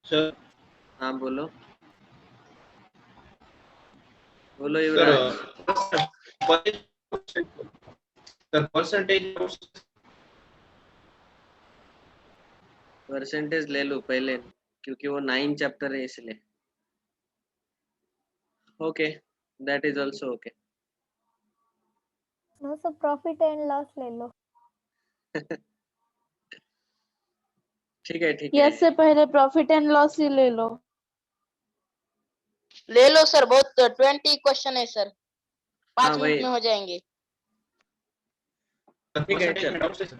Sir हाँ बोलो बोलो युवराज। सर परसेंटेज परसेंटेज ले लो पहले क्योंकि वो 9 चैप्टर है इसलिए। Okay that is also okay. No sir, profit and loss ले लो। ठीक है ठीक है। यस से पहले प्रॉफिट एंड लॉस ही ले लो। ले लो सर, बहुत 20 क्वेश्चन है सर, 5 हाँ मिनट भाई में हो जाएंगे। ठीक है परसेंटेज में चल। डाउट है सर।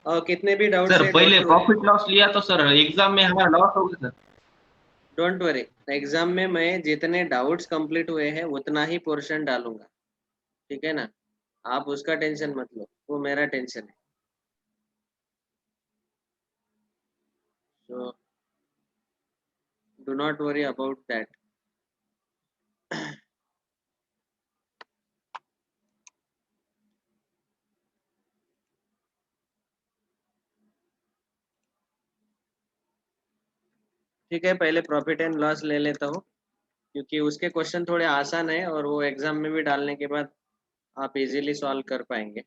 और कितने भी डाउट्स सर है पहले डोंट वरी। प्रॉफिट लॉस लिया तो सर एग्जाम में हमारा लॉस हो गया सर। डोंट वरी एग्जाम में मैं जितने डाउट्स कंप्लीट हुए हैं उतना ही पोर्शन डालूंगा। ठीक है ना। आप उसका टेंशन मत लो वो मेरा टेंशन है। So do not worry about that. ठीक है पहले प्रॉफिट एंड लॉस ले लेता हूँ क्योंकि उसके क्वेश्चन थोड़े आसान है और वो एग्जाम में भी डालने के बाद आप इजीली सॉल्व कर पाएंगे।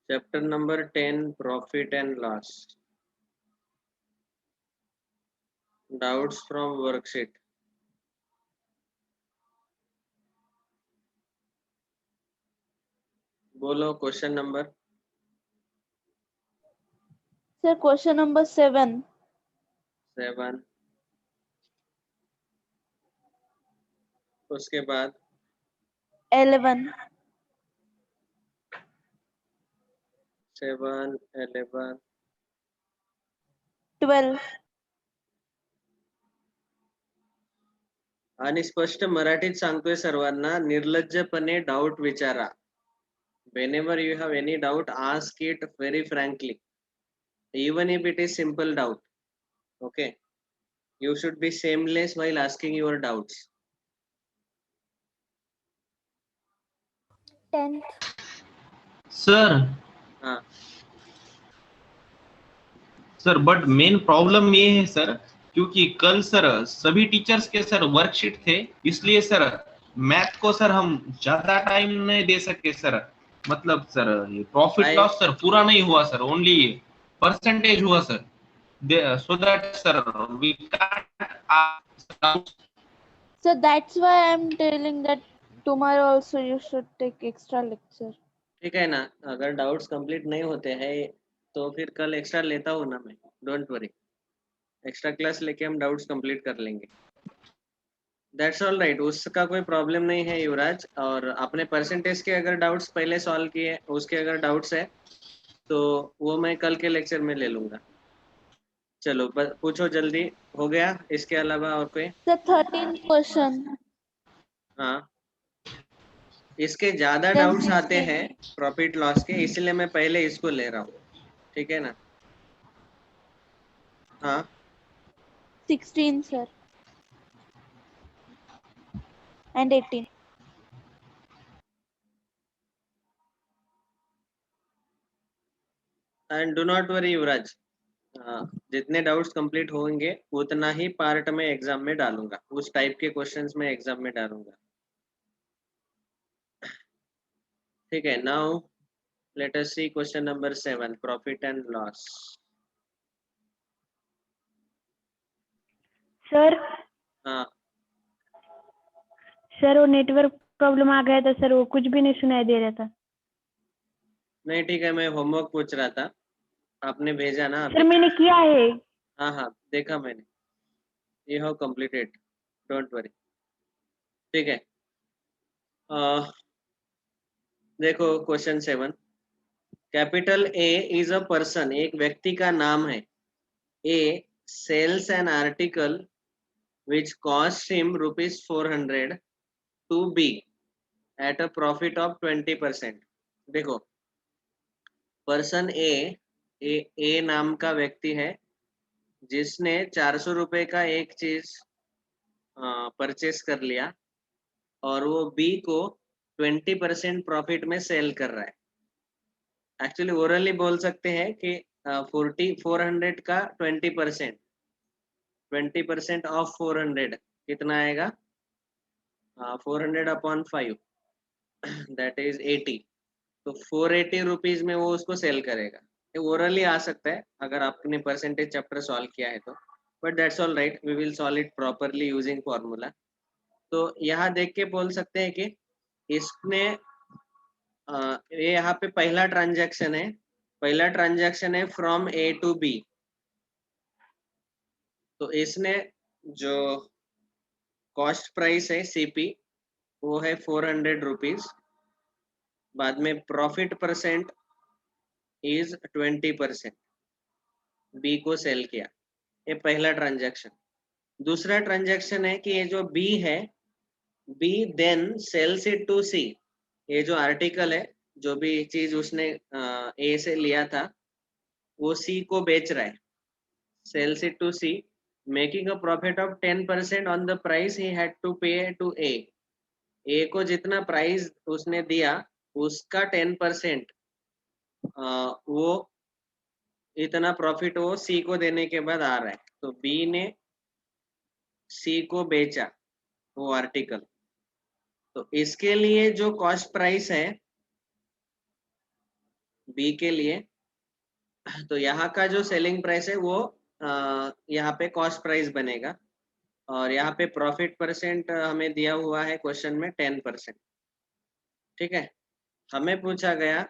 Chapter number 10 profit and loss. Doubts from worksheet. बोलो question number. Sir question number 7। 7 उसके बाद 11 7 11 12 आणि स्पष्ट मराठीत सांगतोय सर्वांना निर्लज्जपणे डाऊट विचारा. whenever you have any doubt ask it very frankly even if it is simple doubt. Okay, you should be shameless while asking your doubts. 10th sir हाँ sir but main problem ये है sir, क्योंकि कल sir सभी teachers के sir worksheet थे, इसलिए sir math को सर हम ज्यादा टाइम नहीं दे सके सर। मतलब सर ये प्रॉफिट I लॉस सर पूरा नहीं हुआ सर, ओनली परसेंटेज हुआ sir. So that sir we can't. Sir that's why I'm telling that tomorrow also you should take extra lecture. ठीक है ना। अगर डाउट्स कंप्लीट नहीं होते हैं तो फिर कल एक्स्ट्रा लेता हूँ ना मैं। डोंट वरी एक्स्ट्रा क्लास लेके हम डाउट्स कंप्लीट कर लेंगे। दैट्स ऑल राइट उसका कोई प्रॉब्लम नहीं है युवराज। और अपने परसेंटेज के अगर डाउट्स पहले सॉल्व किए उसके अगर डाउट्स है तो वो मैं कल के लेक्चर में ले लूंगा। चलो पूछो जल्दी। हो गया इसके अलावा और कोई। सर 13 क्वेश्चन हाँ इसके ज्यादा then डाउट्स आते 16 हैं प्रॉफिट लॉस के इसलिए मैं पहले इसको ले रहा हूँ। ठीक है ना। हाँ 16 sir and 18. And do not worry Yuvraj. जितने डाउट्स कंप्लीट होंगे उतना ही पार्ट में एग्जाम में डालूंगा। उस टाइप के क्वेश्चंस में एग्जाम में डालूंगा। ठीक है now let us see question number 7 profit and loss. Sir हाँ सर वो नेटवर्क प्रॉब्लम आ गया था सर, वो कुछ भी नहीं सुनाई दे रहा था। नहीं ठीक है मैं होमवर्क पूछ रहा था। आपने भेजा ना सर अभी। मैंने किया है। हाँ हाँ देखा मैंने। You have completed don't worry. ठीक है देखो question 7 capital A is a person एक व्यक्ति का नाम है। A sells an article which cost him rupees 400 to B at a profit of 20%. देखो, पर्सन ए नाम का व्यक्ति है जिसने 400 रुपए का एक चीज परचेस कर लिया और वो बी को 20% प्रॉफिट में सेल कर रहा है. एक्चुअली ओरली बोल सकते हैं कि 400 का 20% ऑफ 400 कितना आएगा? 400 अपॉन 5 दैट इज 80. तो 480 रुपीज में वो उसको सेल करेगा. ओरली आ सकता है अगर आपने परसेंटेज चैप्टर सॉल्व किया है तो, but that's all right, we will solve it properly using formula. तो यहाँ देख के बोल सकते हैं कि इसने ये यहाँ पे पहला ट्रांजैक्शन है फ्रॉम ए टू बी. तो इसने जो कॉस्ट प्राइस है सीपी वो है 400 रुपीज. बाद में प्रॉफिट परसेंट इज 20%, बी को सेल किया. ये पहला ट्रांजैक्शन. दूसरा ट्रांजैक्शन है कि ये जो बी है, B then sells it to C. ये जो आर्टिकल है, जो भी चीज उसने ए से लिया था वो सी को बेच रहा है. Sells it to C making a profit of 10% on the price he had to pay to A. A को जितना प्राइस उसने दिया उसका 10% वो इतना प्रॉफिट वो सी को देने के बाद आ रहा है. तो बी ने सी को बेचा वो आर्टिकल. तो इसके लिए जो कॉस्ट प्राइस है बी के लिए, तो यहाँ का जो सेलिंग प्राइस है वो यहाँ पे कॉस्ट प्राइस बनेगा. और यहाँ पे प्रॉफिट परसेंट हमें दिया हुआ है क्वेश्चन में 10%. ठीक है. हमें पूछा गया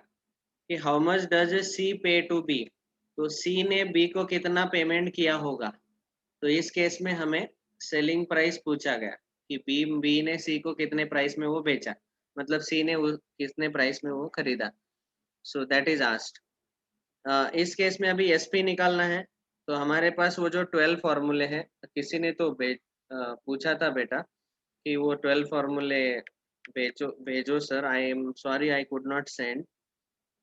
कि हाउ मच डज सी पे टू बी. तो सी ने बी को कितना पेमेंट किया होगा. तो इस केस में हमें सेलिंग प्राइस पूछा गया कि बी ने सी को कितने प्राइस में वो बेचा, मतलब सी ने कितने प्राइस में वो खरीदा. So that is asked. इस केस में अभी एसपी निकालना है. तो हमारे पास वो जो 12 फॉर्मूले हैं, किसी ने तो पूछा था बेटा कि वो 12 फॉर्मूले भेजो sir. I am sorry I could not send.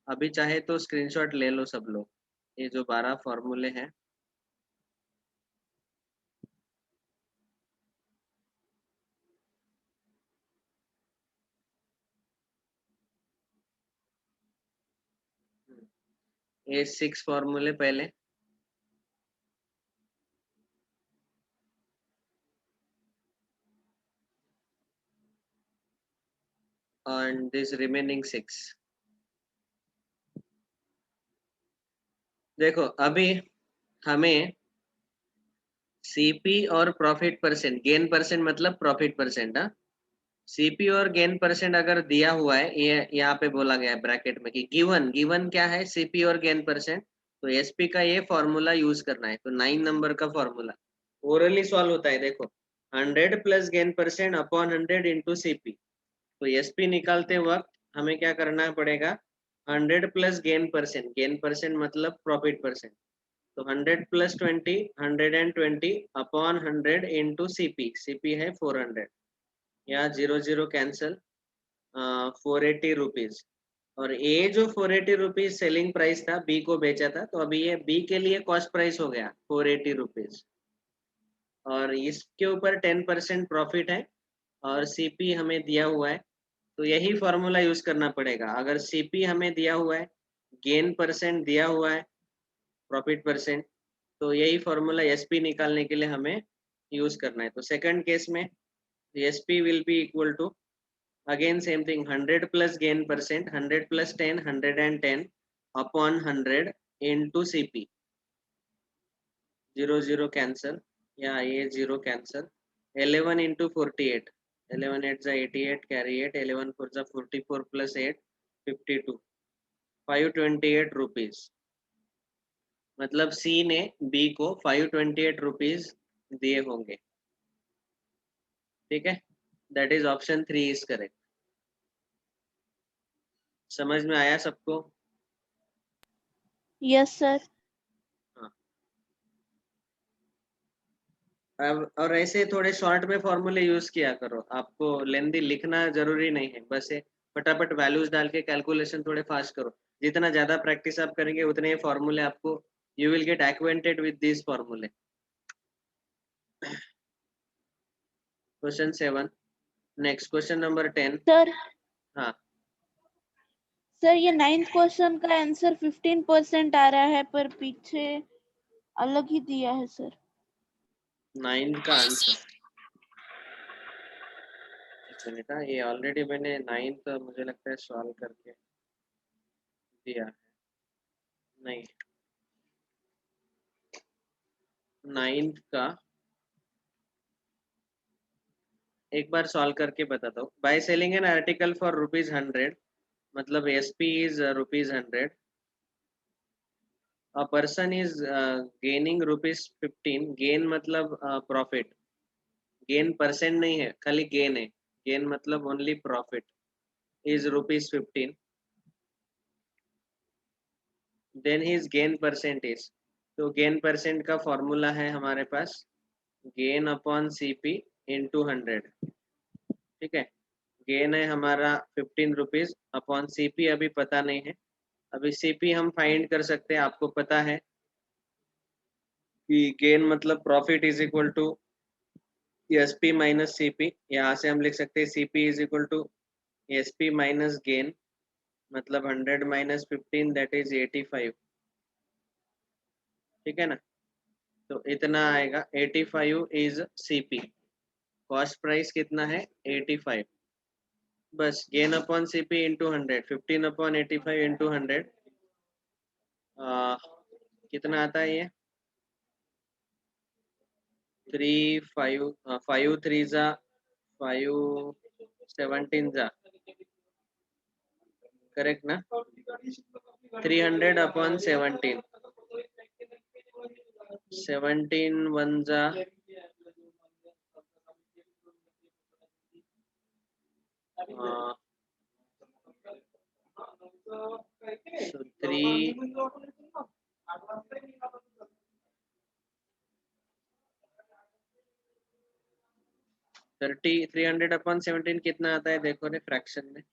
अभी चाहे तो स्क्रीनशॉट ले लो सब लोग. ये जो 12 फॉर्मूले हैं ये 6 फॉर्मूले पहले, and this remaining 6. देखो अभी हमें सीपी और प्रॉफिट परसेंट, गेन परसेंट मतलब प्रॉफिट परसेंट, सीपी और गेन परसेंट अगर दिया हुआ है, ये यहाँ पे बोला गया है ब्रैकेट में कि गिवन क्या है सीपी और गेन परसेंट. तो एसपी का ये फॉर्मूला यूज करना है. तो 9 नंबर का फॉर्मूला ओरली सॉल्व होता है. देखो 100 plus gain percent upon 100 into CP. तो एसपी निकालते वक्त हमें क्या करना पड़ेगा? 100 प्लस गेन परसेंट मतलब प्रॉफिट परसेंट. तो 100 plus 20 120 upon 100 into CP. CP है 400. यहाँ 0 कैंसल. 480 रुपीज. और ये जो 480 रुपीज सेलिंग प्राइस था, बी को बेचा था, तो अभी ये बी के लिए कॉस्ट प्राइस हो गया 480 रुपीज. और इसके ऊपर 10% प्रॉफिट है और सीपी हमें दिया हुआ है. तो यही फॉर्मूला यूज करना पड़ेगा. अगर सीपी हमें दिया हुआ है, गेन परसेंट दिया हुआ है, प्रॉफिट परसेंट, तो यही फॉर्मूला एसपी निकालने के लिए हमें यूज करना है. तो सेकंड केस में SP will be equal to again same thing 100 plus gain percent 100 plus 10 110 upon 100 into CP. 0 cancel. या ये 0 कैंसल. 11 इंटू 48. 11 8 जा 88 कैरी 8. 11 4 जा 44 प्लस 8 52. 528 रुपीज. मतलब सी ने बी को 528 रुपीज दिए होंगे. ठीक है. That is option 3 is correct. समझ में आया सबको? Yes, sir. हाँ. और ऐसे थोड़े शॉर्ट में फॉर्मूले यूज किया करो, आपको लेंदी लिखना जरूरी नहीं है, बस ये फटाफट वैल्यूज डाल के कैलकुलेशन थोड़े फास्ट करो। जितना ज्यादा प्रैक्टिस आप करेंगे उतने ही फॉर्मूले आपको, you will get acquainted with this formulae. Question 7, next question number 10। Sir हाँ सर ये 9th क्वेश्चन का आंसर 15% आ रहा है पर पीछे अलग ही दिया है सर। 9 का आंसर, सुनीता ये ऑलरेडी मैंने 9 मुझे लगता है सॉल्व करके दिया है। नहीं 9 का एक बार सॉल्व करके बताता हूँ। By selling an article for ₹100, मतलब SP is ₹100, a person is gaining ₹15, gain मतलब प्रॉफिट, गेन परसेंट नहीं है, खाली गेन है, गेन मतलब only profit is ₹15, then his gain percent is, तो गेन परसेंट का फॉर्मूला है हमारे पास गेन अपॉन CP इंटू 100। ठीक है, गेन है हमारा ₹15 अपॉन CP अभी पता नहीं है, अभी CP हम फाइंड कर सकते हैं। आपको पता है कि गेन मतलब profit is equal to SP minus CP, यहाँ से हम लिख सकते हैं CP is equal to SP minus gain, मतलब 100 माइनस 15 दैट इज 85। ठीक है ना, तो इतना आएगा, 85 इज CP, कॉस्ट प्राइस कितना है 85, बस gain upon CP into 100, 15 upon 85 into 100, कितना आता है ये 3 5 5 3 जा 5 17 जा, करेक्ट ना, 300 अपॉन 17, 17 1 जा 3 30, 300 अपॉन 17 कितना आता है देखो रे फ्रैक्शन में,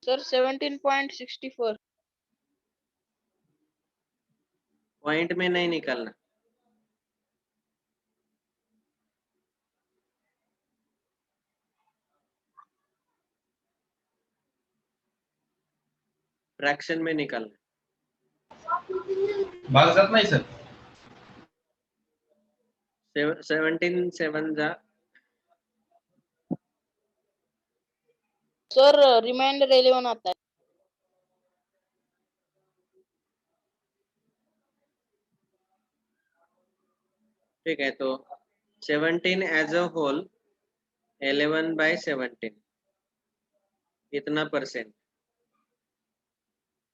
Sir, 17.64. पॉइंट में नहीं निकालना, फ्रैक्शन में निकालना। भागत नाही सर, 17 7 जा Sir, remainder 11 आता है. ठीक है, तो 17 एज अ होल 11/17 इतना परसेंट,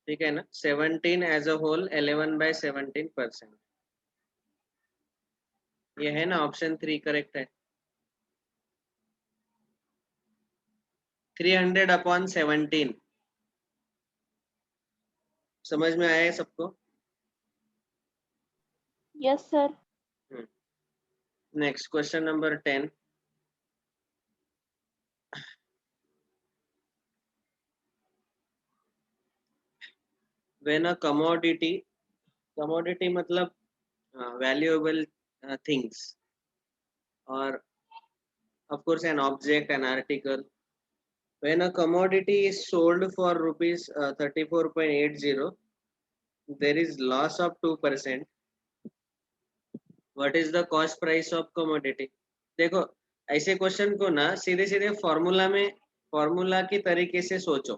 ठीक है ना, 17 एज अ होल 11/17%, ये है ना, ऑप्शन 3 करेक्ट है। 300 अपॉन 17, समझ में आया है सबको? Yes sir. Next question number 10, when a commodity मतलब valuable things, or of course an object, an article, when a commodity is sold for rupees 34.80, there is loss of 2%, what is the cost price of commodity? देखो ऐसे question को ना सीधे सीधे formula की तरीके से सोचो।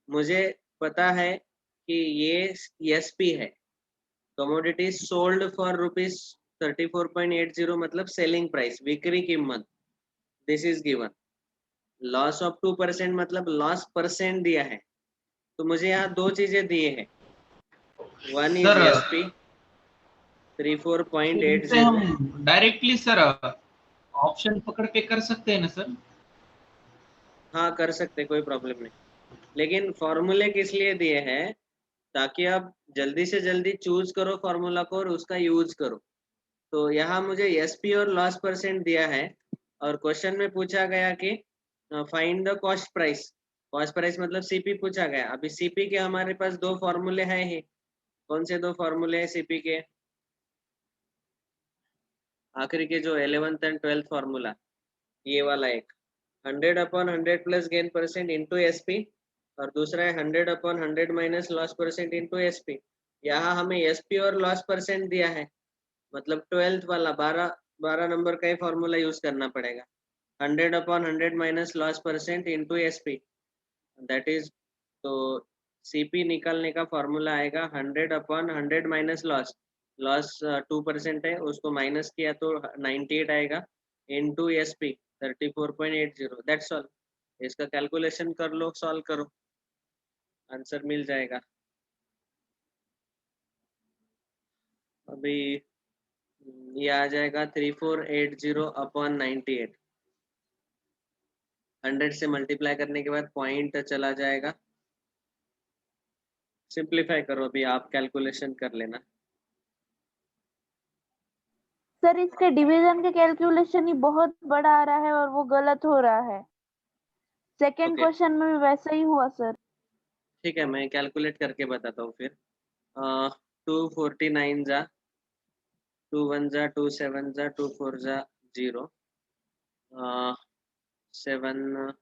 मुझे पता है कि ये SP है, कमोडिटी सोल्ड फॉर ₹34.80 मतलब सेलिंग प्राइस, बिक्री कीमत, this is given. Loss of 2% मतलब लॉस परसेंट दिया है, तो मुझे यहाँ दो चीजें दिए हैं, वन इज सर एसपी 34.80। इसे हम डायरेक्टली सर ऑप्शन पकड़ के कर सकते हैं ना सर? हाँ कर सकते, कोई प्रॉब्लम नहीं, लेकिन फॉर्मूले किस लिए दिए हैं, ताकि आप जल्दी से जल्दी चूज करो फॉर्मूला को और उसका यूज करो। तो यहाँ मुझे एसपी और लॉस परसेंट दिया है, और क्वेश्चन में पूछा गया कि find the cost price. Cost price मतलब सीपी पूछा गया। अभी सीपी के हमारे पास दो फॉर्मूले हैं ही। कौन से दो फॉर्मूले हैं सीपी के? आखिरी के जो 11th एंड 12th फॉर्मूला, ये वाला एक 100/100 plus gain percent into SP, और दूसरा है 100/100 minus loss percent into SP. यहाँ हमें एसपी और लॉस परसेंट दिया है, मतलब 12th वाला 12 नंबर का ही फॉर्मूला यूज करना पड़ेगा। 100/100 minus loss percent into SP, that is, तो सीपी निकालने का फॉर्मूला आएगा 100/100 माइनस लॉस। लॉस 2% है, उसको माइनस किया तो 98 आएगा, इंटू एसपी 34.80। That's all. इसका कैलकुलेशन कर लो, सॉल्व करो, आंसर मिल जाएगा। अभी ये आ जाएगा 3480/98। 100 से मल्टीप्लाई करने के बाद पॉइंट चला जाएगा। सिंप्लीफाई करो, अभी आप कैलकुलेशन कर लेना। सर इसके डिवीजन के कैलकुलेशन ही बहुत बड़ा आ रहा है और वो गलत हो रहा है। सेकंड ओके क्वेश्चन में भी वैसा ही हुआ सर। ठीक है, मैं कैलकुलेट करके बताता हूँ फिर। 249 जा, 2 1 जा, 2 7 जा, 2 4 जा 0, 7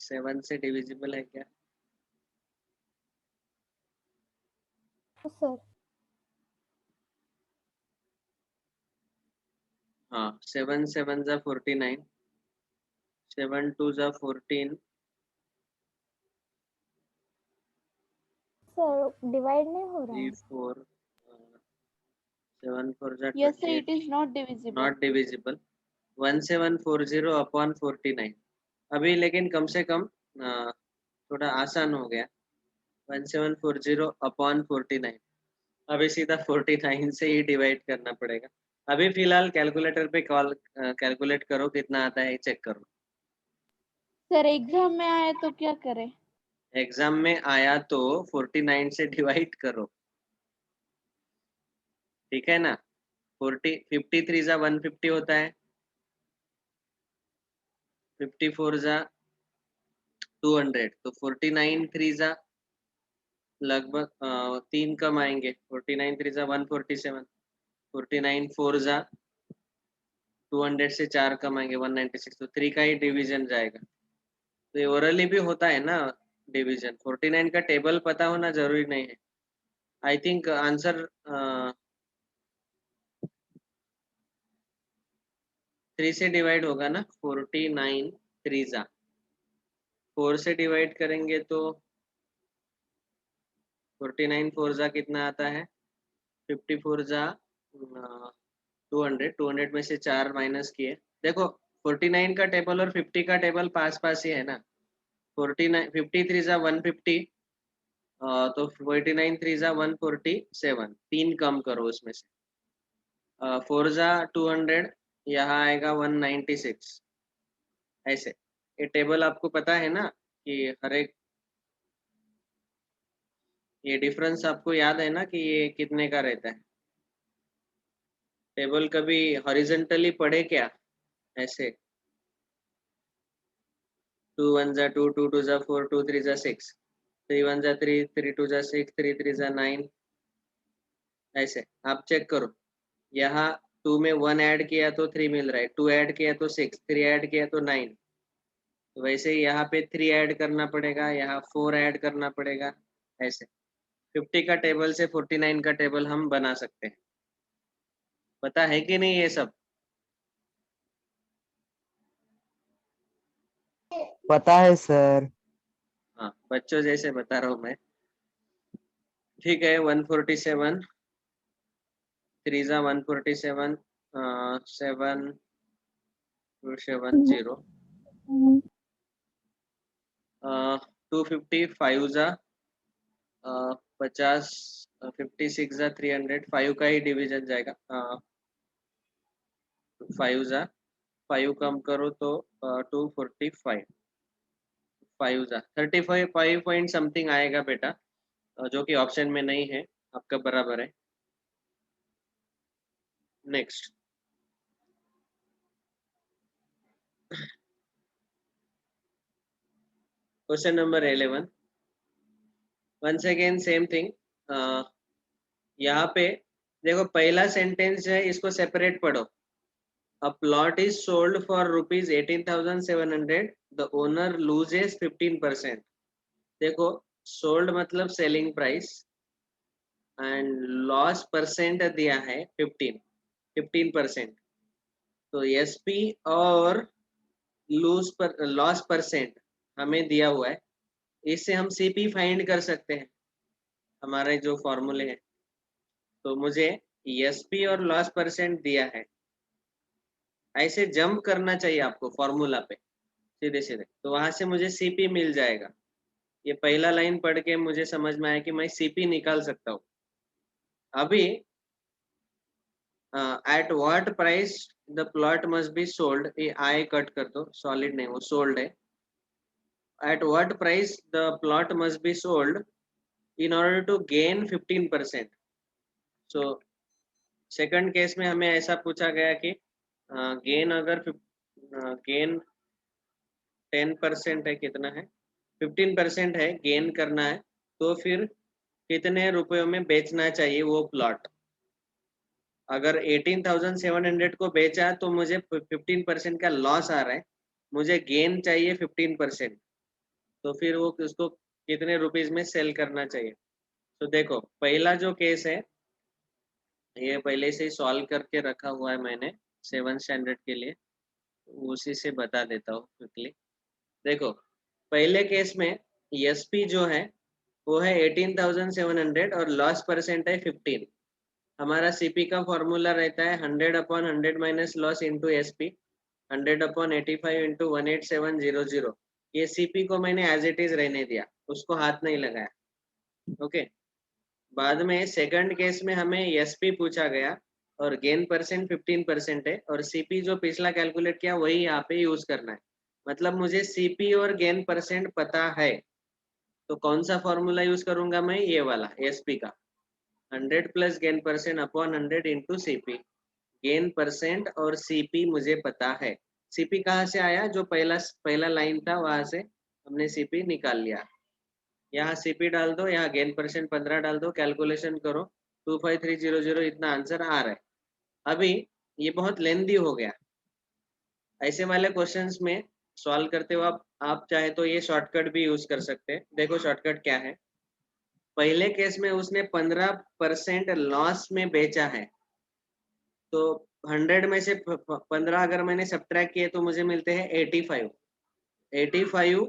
7 से डिविजिबल है क्या? सर हाँ 7 7 जा 49, 7 2 जा 14, सर डिवाइड नहीं हो रहा 3 है। 4, 7 4 जा yes sir, it 28, is not divisible. Not divisible. 1740/49। अभी लेकिन कम से कम थोड़ा आसान हो गया। 1740/49, अभी सीधा 49 से ही डिवाइड करना पड़ेगा। अभी फिलहाल कैलकुलेटर पे कॉल कैलकुलेट करो, कितना आता है चेक करो। सर एग्जाम में आए तो क्या करें? एग्जाम में आया तो 49 से डिवाइड करो, ठीक है ना। 53 जा 150 होता है, 54 जा 200, तो 49 3 जा लगभग 3 कम आएंगे। 49 3 जा 147, 49 4 जा 200 से 4 कम आएंगे 196, तो 3 का ही डिवीजन जाएगा। तो ये ओरली भी होता है ना डिवीजन। 49 का टेबल पता होना जरूरी नहीं है। आई थिंक आंसर 3 से डिवाइड होगा ना। 49 3 जा 4 से डिवाइड करेंगे तो 49 4 जा कितना आता है? 54 जा 200 में से 4 माइनस किए। देखो 49 का टेबल और 50 का टेबल पास पास ही है ना। 49 53 जा 150, तो 49 3 जा 147, 3 कम करो उसमें से। 4 जा 200, यहाँ आएगा 196। ऐसे ये टेबल आपको पता है ना कि हर एक, ये डिफरेंस आपको याद है ना कि ये कितने का रहता है। टेबल कभी हॉरिजॉन्टली पढ़े क्या ऐसे? 2 1 जा 2, 2 2 जा 4, 2 3 जा 6, 3 1 जा 3, 3 2 जा 6, 3 3 जा 9। ऐसे आप चेक करो, यहाँ 2 में 1 ऐड किया तो 3 मिल रहा है, 2 ऐड किया तो 6, 3 ऐड किया तो 9। तो वैसे ही यहाँ पे 3 ऐड करना पड़ेगा, यहाँ 4 ऐड करना पड़ेगा। ऐसे 50 का टेबल से 49 का टेबल हम बना सकते हैं। पता है कि नहीं ये सब? पता है सर। हाँ बच्चों जैसे बता रहा हूँ मैं। ठीक है 147 3 जा 147, 7270, 250, 5 जा 50, 56 जा 300, 5 का ही डिवीजन जाएगा, 5 जा 5 कम करो तो 245, 5 जा 35, 5 पॉइंट समथिंग आएगा बेटा, जो कि ऑप्शन में नहीं है, आपका बराबर है। Next, question number 11, once again same thing. यहाँ पे देखो पहला सेंटेंस है, इसको सेपरेट पढ़ो। A plot is sold for rupees 18,700. The owner loses 15%. देखो sold मतलब selling price and loss percent दिया है 15%। तो एसपी और लॉस परसेंट हमें दिया हुआ है, इससे हम सीपी फाइंड कर सकते हैं, हमारे जो फॉर्मूले हैं। तो मुझे एसपी और लॉस परसेंट दिया है, ऐसे जंप करना चाहिए आपको फॉर्मूला पे सीधे सीधे, तो वहां से मुझे सीपी मिल जाएगा। ये पहला लाइन पढ़ के मुझे समझ में आया कि मैं सीपी निकाल सकता हूँ। अभी eight what price the plot must be sold, ये आई कट कर दो, सॉलिड नहीं, वो सोल्ड है। At what price the plot must be sold in order to gain 15%। So second case में हमें ऐसा पूछा गया कि गेन अगर गेन 10% है, कितना है 15% है, गेन करना है, तो फिर कितने रुपयों में बेचना चाहिए वो प्लॉट। अगर 18,700 को बेचा तो मुझे 15% का लॉस आ रहा है, मुझे गेन चाहिए 15%, तो फिर वो उसको कितने रुपीज में सेल करना चाहिए। तो देखो पहला जो केस है, ये पहले से ही सॉल्व करके रखा हुआ है मैंने 7th स्टैंडर्ड के लिए, उसी से बता देता हूँ क्विकली। देखो पहले केस में एसपी जो है वो है 18,700 और लॉस परसेंट है 15। हमारा सीपी का फॉर्मूला रहता है 100/100 minus loss into SP, 100/85 into 18700। ये सीपी को मैंने एज इट इज रहने दिया, उसको हाथ नहीं लगाया। ओके, बाद में सेकंड केस में हमें एसपी पूछा गया और गेन परसेंट 15% है, और सीपी जो पिछला कैलकुलेट किया वही यहाँ पे यूज करना है। मतलब मुझे सीपी और गेन परसेंट पता है, तो कौन सा फॉर्मूला यूज करूंगा मैं, ये वाला एसपी का, 100 plus gain percent upon 100 into CP. Gain percent और सीपी मुझे पता है। सीपी कहाँ से आया, जो पहला लाइन था वहां से हमने सीपी निकाल लिया। यहाँ सीपी डाल दो, यहाँ गेन परसेंट 15 डाल दो, कैलकुलेशन करो, 25300 इतना आंसर आ रहा है। अभी ये बहुत लेंदी हो गया, ऐसे वाले क्वेश्चंस में सॉल्व करते हो आप चाहे तो ये शॉर्टकट भी यूज कर सकते हैं। देखो शॉर्टकट क्या है, पहले केस में उसने 15% लॉस में बेचा है, तो 100 में से 15 अगर मैंने सब्ट्रैक्ट किए तो मुझे मिलते हैं 85। 85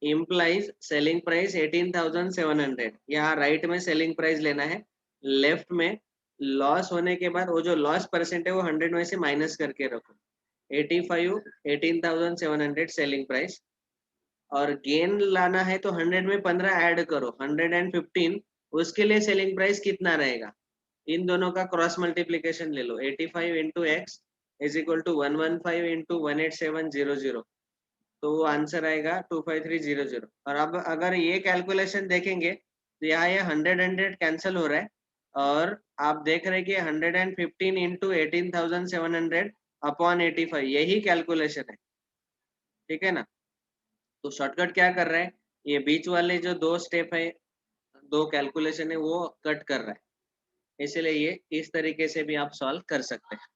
इम्प्लाइज सेलिंग प्राइस 18,700। यहाँ राइट में सेलिंग प्राइस लेना है, लेफ्ट में लॉस होने के बाद वो जो लॉस परसेंट है वो 100 में से माइनस करके रखो। 85 18,700 सेलिंग प्राइस, और गेन लाना है तो 100 में 15 ऐड करो, 115, उसके लिए सेलिंग प्राइस कितना रहेगा, इन दोनों का क्रॉस मल्टीप्लीकेशन ले लो। 85 into x is equal to 115 into 18700, तो वो आंसर आएगा 25300। और अब अगर ये कैलकुलेशन देखेंगे तो यहाँ ये 100 कैंसिल हो रहा है, और आप देख रहे हैं कि 115 इंटू 18,700 अपॉन 85, यही कैलकुलेशन है, ठीक है ना। तो शॉर्टकट क्या कर रहा है, ये बीच वाले जो दो स्टेप है, दो कैलकुलेशन है, वो कट कर रहा है, इसलिए ये इस तरीके से भी आप सॉल्व कर सकते हैं।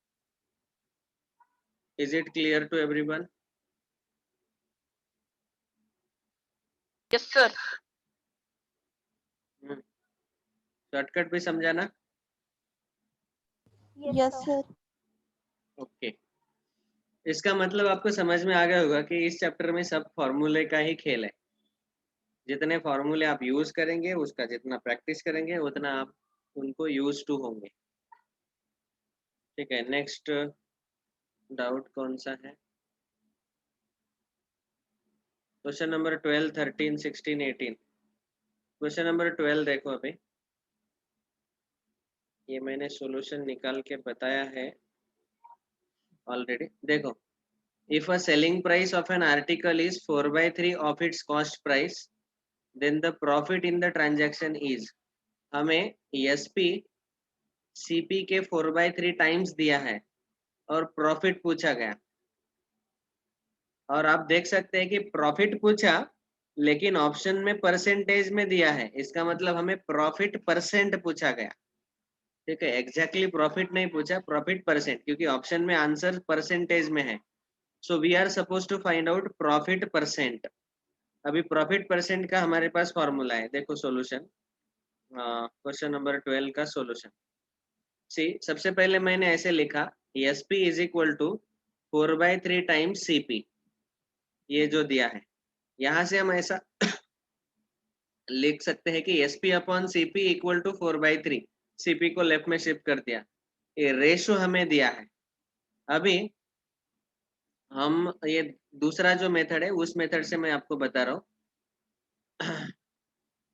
Is it clear to everyone? Yes sir. Shortcut भी समझा ना? Yes sir. ओके, इसका मतलब आपको समझ में आ गया होगा कि इस चैप्टर में सब फॉर्मूले का ही खेल है। जितने फॉर्मूले आप यूज करेंगे, उसका जितना प्रैक्टिस करेंगे, उतना आप उनको यूज टू होंगे। ठीक है, नेक्स्ट डाउट कौन सा है? Question number 12, 13, 16, 18। क्वेश्चन नंबर 12 देखो अभी, ये मैंने सॉल्यूशन निकाल के बताया है ऑलरेडी। देखो, if a selling price of an article is 4/3 of its cost price, then the profit in the transaction is, हमें SP CP के 4/3 टाइम्स दिया है और प्रॉफिट पूछा गया। और आप देख सकते हैं कि प्रॉफिट पूछा लेकिन ऑप्शन में परसेंटेज में दिया है, इसका मतलब हमें प्रॉफिट परसेंट पूछा गया। ठीक है, एग्जैक्टली प्रॉफिट नहीं पूछा, प्रॉफिट परसेंट, क्योंकि ऑप्शन में आंसर परसेंटेज में है। So we are suppose to find out profit percent. अभी प्रॉफिट परसेंट का हमारे पास फॉर्मूला है, देखो सॉल्यूशन, क्वेश्चन नंबर 12 का सॉल्यूशन। सी, सबसे पहले मैंने ऐसे लिखा, SP is equal to 4/3 times CP, ये जो दिया है। यहाँ से हम ऐसा लिख सकते हैं कि SP upon CP equal to 4/3, CP को लेफ्ट में शिफ्ट कर दिया, ये रेशो हमें दिया है। अभी हम ये दूसरा जो मेथड है उस मेथड से मैं आपको बता रहा हूँ।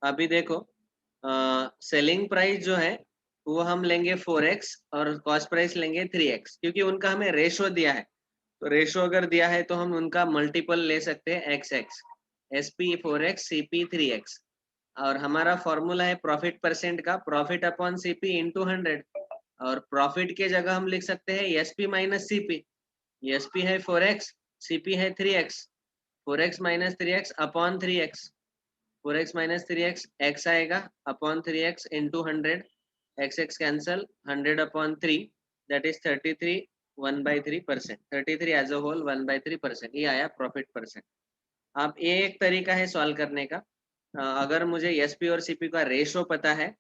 अभी देखो, सेलिंग प्राइस जो है वो हम लेंगे 4x और कॉस्ट प्राइस लेंगे 3x, क्योंकि उनका हमें रेशो दिया है। तो रेशो अगर दिया है तो हम उनका मल्टीपल ले सकते हैं XX, SP 4x CP 3x। और हमारा फॉर्मूला है प्रॉफिट परसेंट का, प्रॉफिट अपॉन CP इंटू 100। और प्रॉफिट के जगह हम लिख सकते हैं SP माइनस CP। SP है 4x, CP है 3x, 4x minus 3x upon 3x, 4x minus 3x x आएगा upon 3x into 100, x cancel, 100 upon 3 that is 33, 1/3%, 33 as a whole 1/3%, ये आया प्रॉफिट परसेंट। अब ये एक तरीका है सॉल्व करने का। अगर मुझे SP और CP का रेशो पता है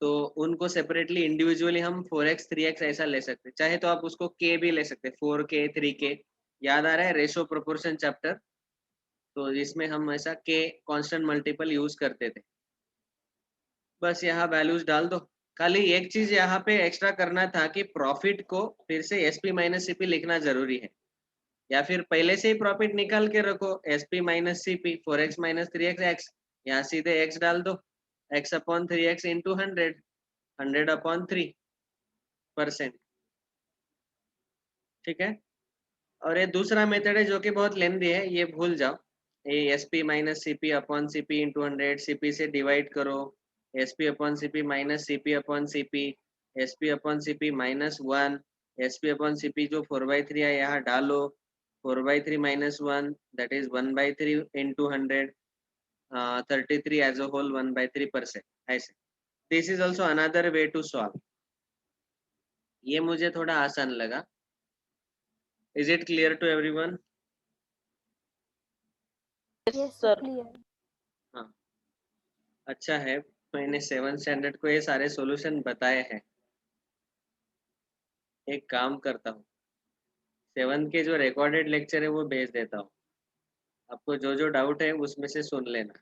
तो उनको सेपरेटली इंडिविजुअली हम 4x 3x ऐसा ले सकते हैं, चाहे तो आप उसको K भी ले सकते हैं, 4K 3K। याद आ रहा है रेशो प्रोपोर्शन चैप्टर, तो इसमें हम ऐसा K कांस्टेंट मल्टीपल यूज करते थे। बस यहाँ वैल्यूज डाल दो। खाली एक चीज यहाँ पे एक्स्ट्रा करना था कि प्रॉफिट को फिर से SP माइनस CP लिखना जरूरी है, या फिर पहले से ही प्रॉफिट निकाल के रखो, SP minus CP 4x minus 3x x, यहाँ सीधे x डाल दो, x upon 3x into 100, 100 upon 3%। ठीक है, और ये दूसरा मेथड है जो कि बहुत लेंदी है, ये भूल जाओ। ये SP minus CP upon CP into 100, CP से डिवाइड करो, SP upon CP minus CP upon CP, SP upon CP minus 1, SP upon CP जो 4/3 है यहाँ डालो, 4/3 minus 1 that is 1/3 into 100, 33 as a whole 1/3%। ऐसे this is also another way to solve. ये मुझे थोड़ा आसान लगा। Is it clear to everyone? Yes sir clear. हाँ, अच्छा है, मैंने 7th स्टैंडर्ड को ये सारे सॉल्यूशन बताए हैं। एक काम करता हूँ, 7th के जो रिकॉर्डेड लेक्चर है वो भेज देता हूँ, आपको जो जो डाउट है उसमें से सुन लेना।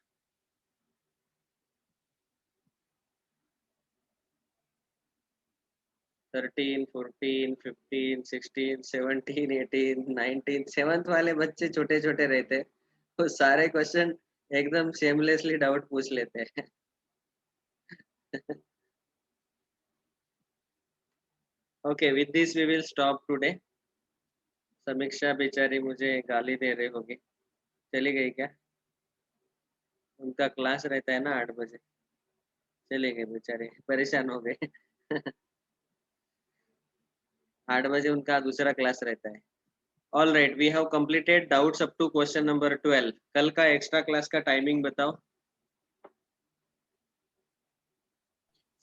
थर्टीन, 14, 15, 16, 17, 18, 19, 7th वाले बच्चे छोटे छोटे रहते हैं, वो सारे क्वेश्चन एकदम शेमलेसली डाउट पूछ लेते हैं। Okay, with this we will stop today. Samiksha बेचारी मुझे गाली दे रही होगी, चली गई क्या? उनका क्लास रहता है ना 8 बजे, चले गए बेचारे, परेशान हो गए। 8 बजे उनका दूसरा क्लास रहता है। All right, we have completed doubts up to question number 12। कल का एक्स्ट्रा क्लास का टाइमिंग बताओ।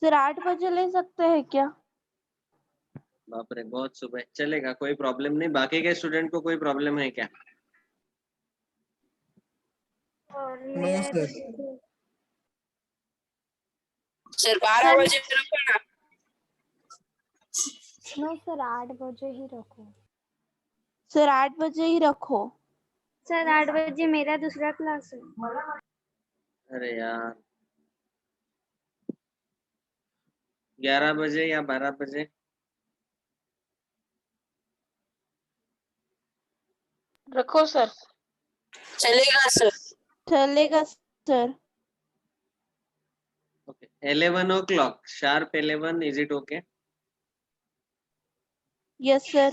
सर 8 बजे ले सकते हैं क्या? बाप रे, बहुत सुबह। चलेगा, कोई प्रॉब्लम नहीं। बाकी के स्टूडेंट को कोई प्रॉब्लम है क्या? No sir. सर 12 बजे रखो ना। नो सर 8 बजे ही रखो। सर 8 बजे ही रखो। सर 8 बजे मेरा दूसरा क्लास है। अरे यार, 11 बजे या 12 बजे? रखो सर। चलेगा सर। चलेगा sir. Okay. 11 o'clock. Sharp 11. Is it okay? Yes sir.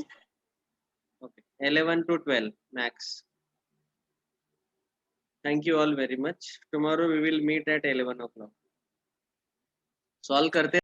Okay. 11 to 12 max. Thank you all very much. Tomorrow we will meet at 11 o'clock. Solve करते